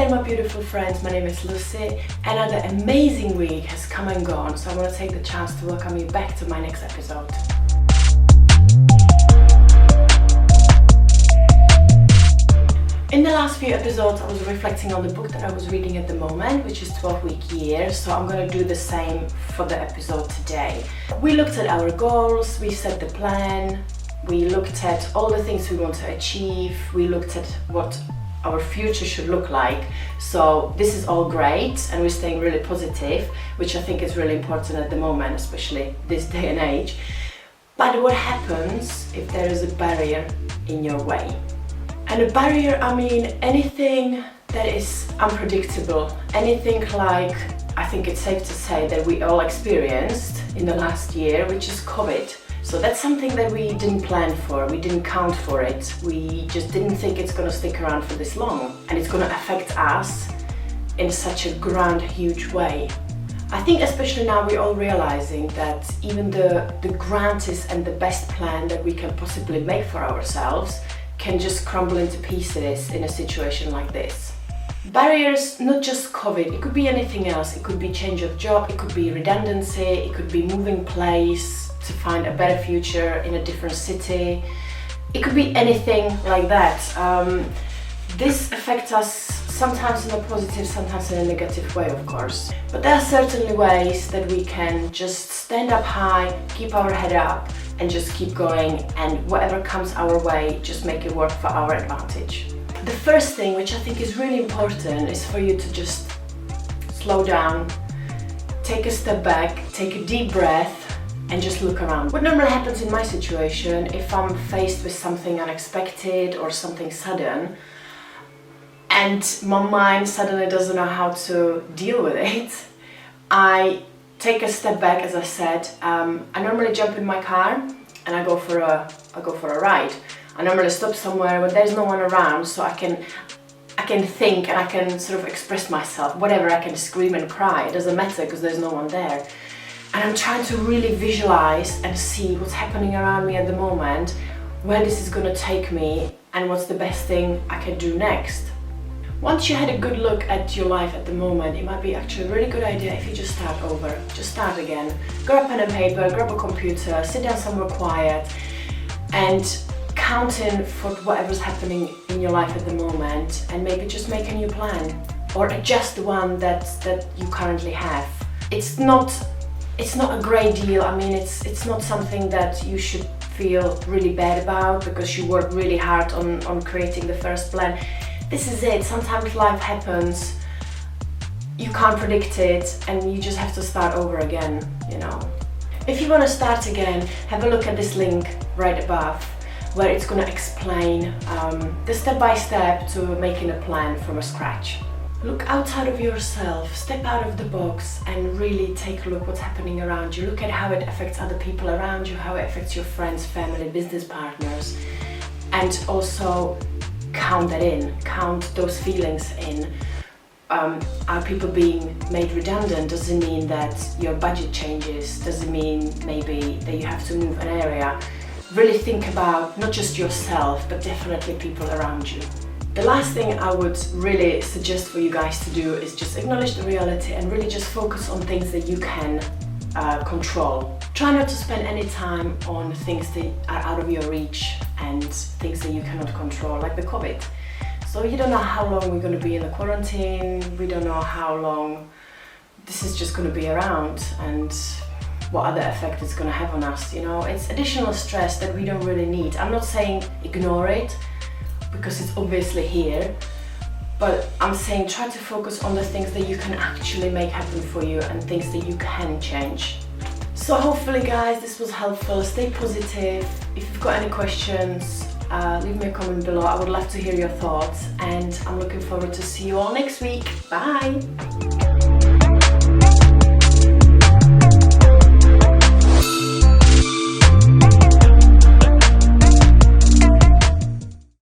again, my beautiful friends, my name is Lucie. Another amazing week has come and gone, so I want to take the chance to welcome you back to my next episode. In the last few episodes, I was reflecting on the book that I was reading at the moment, which is 12-Week Year, so I'm going to do the same for the episode today. We looked at our goals, we set the plan, we looked at all the things we want to achieve, we looked at what our future should look like. So this is all great and we're staying really positive, which I think is really important at the moment, especially this day and age. But what happens if there is a barrier in your way? And a barrier, I mean anything that is unpredictable, anything like, I think it's safe to say that we all experienced in the last year, which is COVID. So that's something that we didn't plan for, we didn't count for it, we just didn't think it's going to stick around for this long and it's going to affect us in such a grand, huge way. I think especially now we're all realizing that even the grandest and the best plan that we can possibly make for ourselves can just crumble into pieces in a situation like this. Barriers, not just COVID, it could be anything else. It could be change of job, it could be redundancy, it could be moving place to find a better future in a different city. It could be anything like that. This affects us sometimes in a positive, sometimes in a negative way, of course. But there are certainly ways that we can just stand up high, keep our head up, and just keep going, and whatever comes our way, just make it work for our advantage. The first thing, which I think is really important, is for you to just slow down, take a step back, take a deep breath, and just look around. What normally happens in my situation, if I'm faced with something unexpected or something sudden, and my mind suddenly doesn't know how to deal with it, I take a step back, as I said. I normally jump in my car and I go for a ride. I normally stop somewhere where there's no one around, so I can think and I can sort of express myself. Whatever, I can scream and cry, it doesn't matter because there's no one there. And I'm trying to really visualize and see what's happening around me at the moment, where this is going to take me, and what's the best thing I can do next. Once you had a good look at your life at the moment, it might be actually a really good idea if you just start over. Just start again. Grab a pen and paper, grab a computer, sit down somewhere quiet, and count in for whatever's happening in your life at the moment, and maybe just make a new plan or adjust the one that you currently have. It's not a great deal. I mean, it's not something that you should feel really bad about because you worked really hard on creating the first plan. This is it. Sometimes life happens, you can't predict it, and you just have to start over again, you know. If you want to start again, have a look at this link right above, where it's going to explain the step-by-step to making a plan from scratch. Look outside of yourself, step out of the box and really take a look what's happening around you. Look at how it affects other people around you, how it affects your friends, family, business partners, and also count that in, count those feelings in. Are people being made redundant? Does it mean that your budget changes? Does it mean maybe that you have to move an area? Really think about not just yourself, but definitely people around you. The last thing I would really suggest for you guys to do is just acknowledge the reality and really just focus on things that you can control. Try not to spend any time on things that are out of your reach and things that you cannot control, like the COVID. So you don't know how long we're going to be in the quarantine, we don't know how long this is just going to be around and what other effect it's going to have on us, you know. It's additional stress that we don't really need. I'm not saying ignore it, because it's obviously here, but I'm saying try to focus on the things that you can actually make happen for you and things that you can change. So hopefully guys, this was helpful. Stay positive. If you've got any questions, leave me a comment below. I would love to hear your thoughts, and I'm looking forward to see you all next week. Bye!